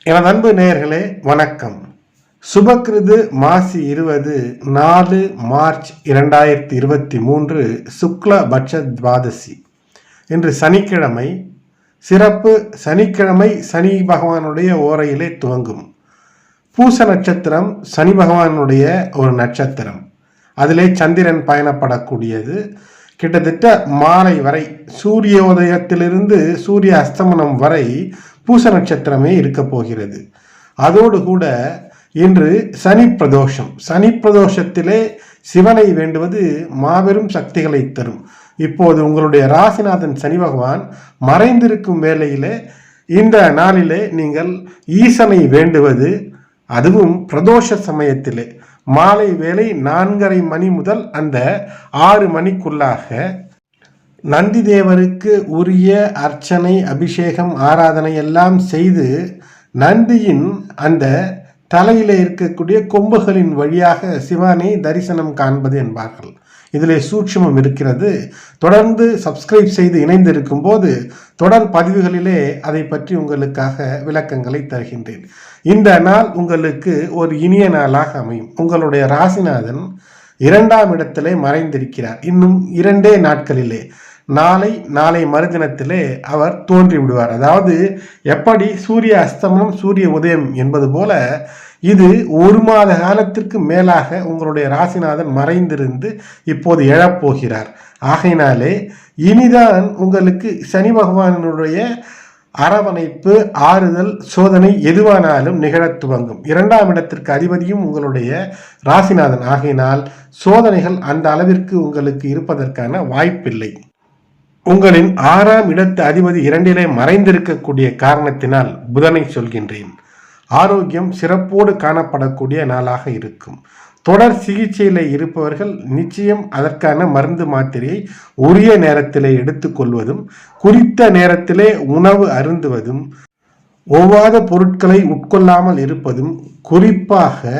எனது அன்பு நேயர்களே வணக்கம். சுபக்கிருது மாசி 20 4 மார்ச் 2023 சுக்லபட்ச துவாதசி. இன்று சனிக்கிழமை. சிறப்பு சனிக்கிழமை சனி பகவானுடைய ஓரையிலே துவங்கும். பூச நட்சத்திரம் சனி பகவானுடைய ஒரு நட்சத்திரம். அதிலே சந்திரன் பயணப்படக்கூடியது. கிட்டத்தட்ட மாலை வரை சூரியோதயத்திலிருந்து சூரிய அஸ்தமனம் வரை பூச நட்சத்திரமே இருக்க போகிறது. அதோடு கூட இன்று சனி பிரதோஷம். சனி பிரதோஷத்திலே சிவனை வேண்டுவது மாபெரும் சக்திகளை தரும். இப்போது உங்களுடைய ராசிநாதன் சனி பகவான் மறைந்திருக்கும் வேளையிலே இந்த நாளிலே நீங்கள் ஈசனை வேண்டுவது, அதுவும் பிரதோஷ சமயத்திலே மாலை வேளை 4:30 மணி முதல் அந்த 6 மணிக்குள்ளாக நந்தி தேவருக்கு உரிய அர்ச்சனை, அபிஷேகம், ஆராதனை எல்லாம் செய்து நந்தியின் அந்த தலையிலே இருக்கக்கூடிய கொம்புகளின் வழியாக சிவனை தரிசனம் காண்பது என்பார்கள். இதிலே சூட்சுமம் இருக்கிறது. தொடர்ந்து சப்ஸ்கிரைப் செய்து இணைந்திருக்கும் போது தொடர் பதிவுகளிலே அதை பற்றி உங்களுக்காக விளக்கங்களை தருகின்றேன். இந்த நாள் உங்களுக்கு ஒரு இனிய நாளாக அமையும். உங்களுடைய ராசிநாதன் 2ஆம் இடத்திலே மறைந்திருக்கிறார். இன்னும் 2 நாட்களிலே நாளை மறுதினத்திலே அவர் தோன்றி விடுவார். அதாவது எப்படி சூரிய அஸ்தமனம் சூரிய உதயம் என்பது போல இது 1 மாத காலத்திற்கு மேலாக உங்களுடைய ராசிநாதன் மறைந்திருந்து இப்போது எழப்போகிறார். ஆகையினாலே இனிதான் உங்களுக்கு சனி பகவானுடைய அரவணைப்பு, ஆறுதல், சோதனை எதுவானாலும் நிகழத் துவங்கும். 2ஆம் இடத்திற்கு அதிபதியும் உங்களுடைய ராசிநாதன். ஆகையினால் சோதனைகள் அந்த அளவிற்கு உங்களுக்கு இருப்பதற்கான வாய்ப்பில்லை. உங்களின் 6ஆம் இடத்து அதிபதி 2இலே மறைந்திருக்கக்கூடிய காரணத்தினால் புதனை சொல்கின்றேன். ஆரோக்கியம் சிறப்போடு காணப்படக்கூடிய நாளாக இருக்கும். தொடர் சிகிச்சையில் இருப்பவர்கள் நிச்சயம் அதற்கான மருந்து மாத்திரையை உரிய நேரத்திலே எடுத்துக்கொள்வதும், குறித்த நேரத்திலே உணவு அருந்துவதும், ஒவ்வாத பொருட்களை உட்கொள்ளாமல் இருப்பதும், குறிப்பாக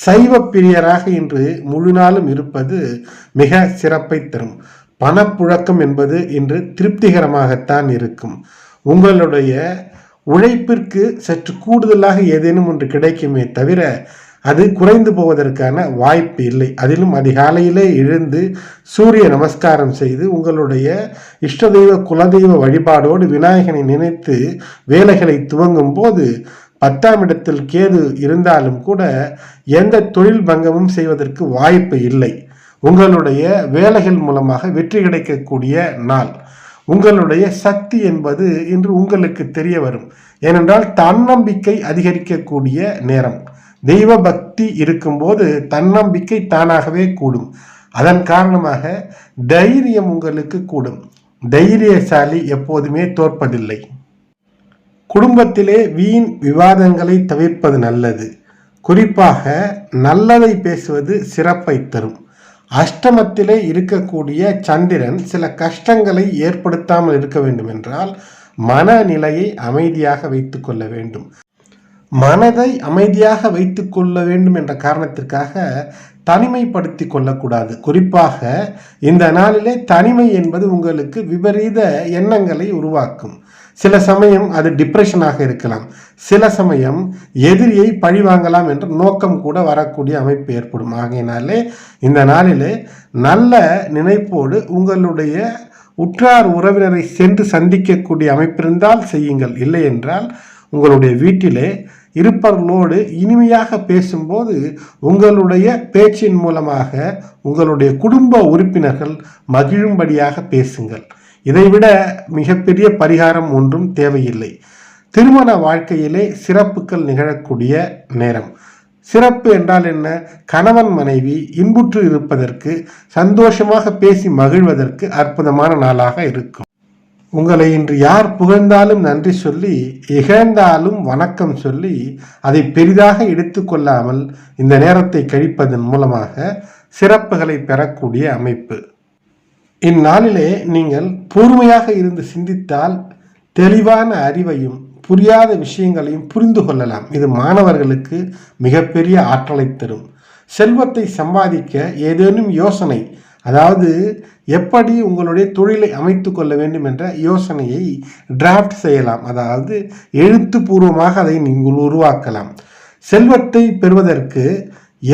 சைவ பிரியராக இன்று முழு நாளும் இருப்பது மிக சிறப்பை தரும். பணப்புழக்கம் என்பது இன்று திருப்திகரமாகத்தான் இருக்கும். உங்களுடைய உழைப்பிற்கு சற்று கூடுதலாக ஏதேனும் ஒன்று கிடைக்குமே தவிர அது குறைந்து போவதற்கான வாய்ப்பு இல்லை. அதிலும் அதிகாலையிலே எழுந்து சூரிய நமஸ்காரம் செய்து உங்களுடைய இஷ்டதெய்வ குலதெய்வ வழிபாடோடு விநாயகனை நினைத்து வேலைகளை துவங்கும் போது 10ஆம் இடத்தில் கேது இருந்தாலும் கூட எந்த தொழில் பங்கமும் செய்வதற்கு வாய்ப்பு இல்லை. உங்களுடைய வேலைகள் மூலமாக வெற்றி கிடைக்கக்கூடிய நாள். உங்களுடைய சக்தி என்பது இன்று உங்களுக்கு தெரிய வரும். ஏனென்றால் தன்னம்பிக்கை அதிகரிக்கக்கூடிய நேரம். தெய்வ பக்தி இருக்கும்போது தன்னம்பிக்கை தானாகவே கூடும். அதன் காரணமாக தைரியம் உங்களுக்கு கூடும். தைரியசாலி எப்போதுமே தோற்பதில்லை. குடும்பத்திலே வீண் விவாதங்களை தவிர்ப்பது நல்லது. குறிப்பாக நல்லதை பேசுவது சிறப்பை தரும். அஷ்டமத்திலே இருக்கக்கூடிய சந்திரன் சில கஷ்டங்களை ஏற்படுத்தாமல் இருக்க வேண்டும் என்றால் மனநிலையை அமைதியாக வைத்து கொள்ள வேண்டும். மனதை அமைதியாக வைத்து கொள்ள வேண்டும் என்ற காரணத்திற்காக தனிமைப்படுத்தி கொள்ளக்கூடாது. குறிப்பாக இந்த நாளிலே தனிமை என்பது உங்களுக்கு விபரீத எண்ணங்களை உருவாக்கும். சில சமயம் அது டிப்ரெஷனாக இருக்கலாம். சில சமயம் எதிரியை பழிவாங்கலாம் என்ற நோக்கம் கூட வரக்கூடிய அமைப்பு ஏற்படும். ஆகையினாலே இந்த நாளிலே நல்ல நினைப்போடு உங்களுடைய உற்றார் உறவினரை சென்று சந்திக்கக்கூடிய அமைப்பிருந்தால் செய்யுங்கள். இல்லை என்றால் உங்களுடைய வீட்டிலே இருப்பவர்களோடு இனிமையாக பேசும்போது உங்களுடைய பேச்சின் மூலமாக உங்களுடைய குடும்ப உறுப்பினர்கள் மகிழும்படியாக பேசுங்கள். இதைவிட மிகப்பெரிய பரிகாரம் ஒன்றும் தேவையில்லை. திருமண வாழ்க்கையிலே சிறப்புகள் நிகழக்கூடிய நேரம். சிறப்பு என்றால் என்ன? கணவன் மனைவி இன்புற்று இருப்பதற்கு, சந்தோஷமாக பேசி மகிழ்வதற்கு அற்புதமான நாளாக இருக்கும். உங்களை இன்று யார் புகழ்ந்தாலும் நன்றி சொல்லி, இகழ்ந்தாலும் வணக்கம் சொல்லி அதை பெரிதாக எடுத்துக்கொள்ளாமல் இந்த நேரத்தை கழிப்பதன் மூலமாக சிறப்புகளை பெறக்கூடிய அமைப்பு. இந்நாளிலே நீங்கள் பொறுமையாக இருந்து சிந்தித்தால் தெளிவான அறிவையும் புரியாத விஷயங்களையும் புரிந்து கொள்ளலாம். இது மாணவர்களுக்கு மிகப்பெரிய ஆற்றலை தரும். செல்வத்தை சம்பாதிக்க ஏதேனும் யோசனை அதாவது எப்படி உங்களுடைய தொழிலை அமைத்து கொள்ள வேண்டும் என்ற யோசனையை டிராஃப்ட் செய்யலாம். அதாவது எழுத்துப்பூர்வமாக அதை நீங்கள் உருவாக்கலாம். செல்வத்தை பெறுவதற்கு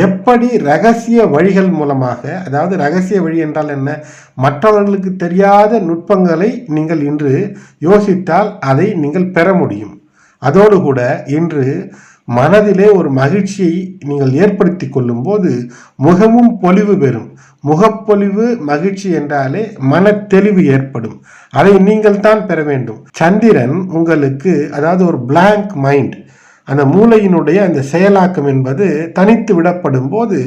எப்படி ரகசிய வழிகள் மூலமாக, அதாவது ரகசிய வழி என்றால் என்ன, மற்றவர்களுக்கு தெரியாத நுட்பங்களை நீங்கள் இன்று யோசித்தால் அதை நீங்கள் பெற முடியும். அதோடு கூட இன்று மனதிலே ஒரு மகிழ்ச்சியை நீங்கள் ஏற்படுத்தி கொள்ளும் போது முகமும் பொலிவு பெறும். முகப்பொலிவு மகிழ்ச்சி என்றாலே மன தெளிவு ஏற்படும். அதை நீங்கள் தான் பெற வேண்டும். சந்திரன் உங்களுக்கு, அதாவது ஒரு பிளாங்க் மைண்ட், அந்த மூளையினுடைய அந்த செயலாக்கம் என்பது தனித்து விடப்படும் போது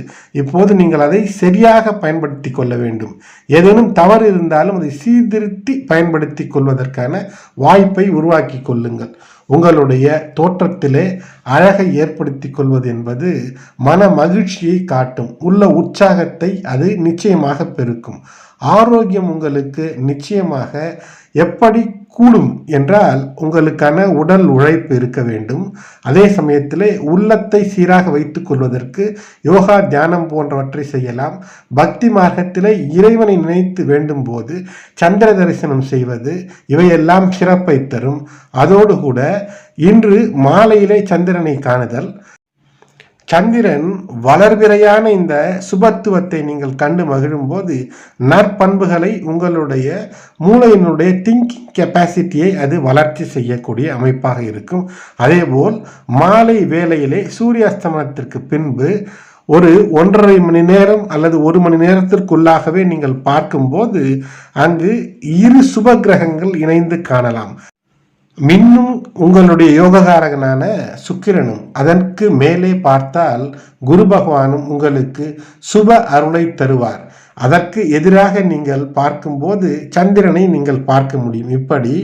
இப்போது நீங்கள் அதை சரியாக பயன்படுத்தி கொள்ள வேண்டும். ஏதேனும் தவறு இருந்தாலும் அதை சீர்திருத்தி பயன்படுத்தி கொள்வதற்கான வாய்ப்பை உருவாக்கி கொள்ளுங்கள். உங்களுடைய தோற்றத்திலே அழகை ஏற்படுத்தி கொள்வது என்பது மன மகிழ்ச்சியை காட்டும். உள்ள உற்சாகத்தை அது நிச்சயமாக பெருக்கும். ஆரோக்கியம் உங்களுக்கு நிச்சயமாக எப்படி கூடும் என்றால் உங்களுக்கான உடல் உழைப்பு இருக்க வேண்டும். அதே சமயத்தில் உள்ளத்தை சீராக வைத்துக் கொள்வதற்கு யோகா, தியானம் போன்றவற்றை செய்யலாம். பக்தி மார்க்கத்தில் இறைவனை நினைத்து வேண்டும் போது சந்திர தரிசனம் செய்வது இவையெல்லாம் சிறப்பை தரும். அதோடு கூட இன்று மாலையிலே சந்திரனை காணுதல், சந்திரன் வளர்பிறையான இந்த சுபத்துவத்தை நீங்கள் கண்டு மகிழும் போது நற்பண்புகளை, உங்களுடைய மூளையினுடைய திங்கிங் கெப்பாசிட்டியை அது வளர்ச்சி செய்யக்கூடிய அமைப்பாக இருக்கும். அதேபோல் மாலை வேளையிலே சூரிய அஸ்தமனத்திற்கு பின்பு ஒரு 1.5 மணி நேரம் அல்லது 1 மணி நேரத்திற்குள்ளாகவே நீங்கள் பார்க்கும்போது அங்கு 2 சுப கிரகங்கள் இணைந்து காணலாம். மின்னும் உங்களுடைய யோககாரகனான சுக்கிரனும், அதற்கு மேலே பார்த்தால் குரு பகவானும் உங்களுக்கு சுப அருளை தருவார். அதற்கு எதிராக நீங்கள் பார்க்கும்போது சந்திரனை நீங்கள் பார்க்க முடியும். இப்படி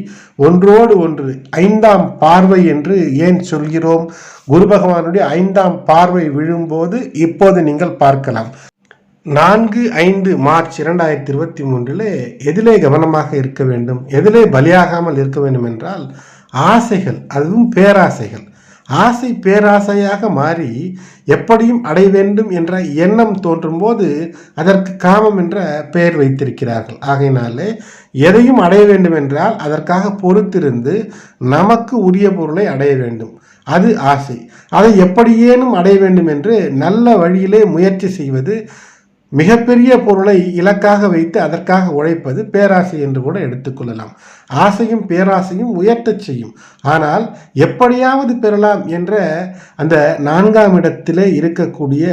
ஒன்றோடு ஒன்று 5ஆம் பார்வை என்று ஏன் சொல்கிறோம்? குரு பகவானுடைய 5ஆம் பார்வை விழும்போது இப்போது நீங்கள் பார்க்கலாம். 4-5 மார்ச் 2023 எதிலே கவனமாக இருக்க வேண்டும், எதிலே பலியாகாமல் இருக்க வேண்டும் என்றால் ஆசைகள், அதுவும் பேராசைகள். ஆசை பேராசையாக மாறி எப்படியும் அடைய வேண்டும் என்ற எண்ணம் தோன்றும் போது அதற்கு காமம் என்ற பெயர் வைத்திருக்கிறார்கள். ஆகையினாலே எதையும் அடைய வேண்டும் என்றால் அதற்காக பொறுத்திருந்து நமக்கு உரிய பொருளை அடைய வேண்டும். அது ஆசை. அதை எப்படியேனும் அடைய வேண்டும் என்று நல்ல வழியிலே முயற்சி செய்வது, மிகப்பெரிய பொருளை இலக்காக வைத்து அதற்காக உழைப்பது பேராசை என்று கூட எடுத்துக்கொள்ளலாம். ஆசையும் பேராசையும் உயர்த்தச் செய்யும். ஆனால் எப்படியாவது பெறலாம் என்ற அந்த 4ஆம் இடத்திலே இருக்கக்கூடிய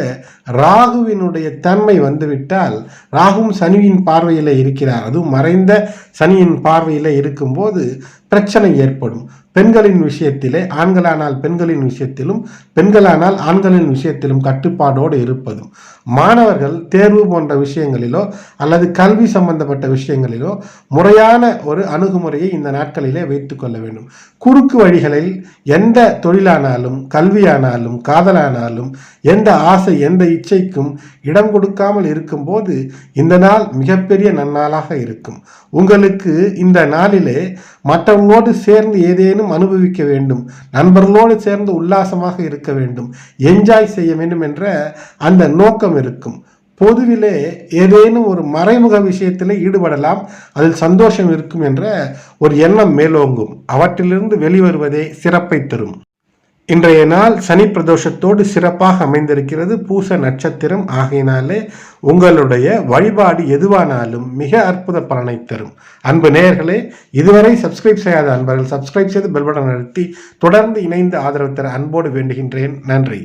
ராகுவினுடைய தன்மை வந்துவிட்டால், ராகுவும் சனியின் பார்வையில் இருக்கிறார், அதுவும் மறைந்த சனியின் பார்வையில் இருக்கும்போது பிரச்சனை ஏற்படும். பெண்களின் விஷயத்திலே, ஆண்களானால் பெண்களின் விஷயத்திலும், பெண்களானால் ஆண்களின் விஷயத்திலும் கட்டுப்பாடோடு இருப்பதும், மாணவர்கள் தேர்வு போன்ற விஷயங்களிலோ அல்லது கல்வி சம்பந்தப்பட்ட விஷயங்களிலோ முறையான ஒரு அணுகுமுறையை இந்த நாட்களிலே வைத்துக் கொள்ள வேண்டும். குறுக்கு வழிகளில் எந்த தொழிலானாலும், கல்வியானாலும், காதலானாலும், எந்த ஆசை, எந்த இச்சைக்கும் இடம் கொடுக்காமல் இருக்கும்போது இந்த நாள் மிகப்பெரிய நன்னாளாக இருக்கும். உங்களுக்கு இந்த நாளிலே மற்றவங்களோடு சேர்ந்து ஏதேனும் அனுபவிக்க வேண்டும், நண்பர்களோடு சேர்ந்து உல்லாசமாக இருக்க வேண்டும், என்ஜாய் செய்ய வேண்டும் என்ற அந்த நோக்கம் இருக்கும். பொதுவிலே ஏதேனும் ஒரு மறைமுக விஷயத்திலே ஈடுபடலாம், அதில் சந்தோஷம் இருக்கும் என்ற ஒரு எண்ணம் மேலோங்கும். அவற்றிலிருந்து வெளிவருவதே சிறப்பை தரும். இன்றைய நாள் சனி பிரதோஷத்தோடு சிறப்பாக அமைந்திருக்கிறது. பூச நட்சத்திரம் ஆகையினாலே உங்களுடைய வழிபாடு எதுவானாலும் மிக அற்புத பலனை தரும். அன்பு நேயர்களே, இதுவரை சப்ஸ்கிரைப் செய்யாத அன்பர்கள் சப்ஸ்கிரைப் செய்து பெல் பட்டன் அழுத்தி தொடர்ந்து இணைந்து ஆதரவு தர அன்போடு வேண்டுகின்றேன். நன்றி.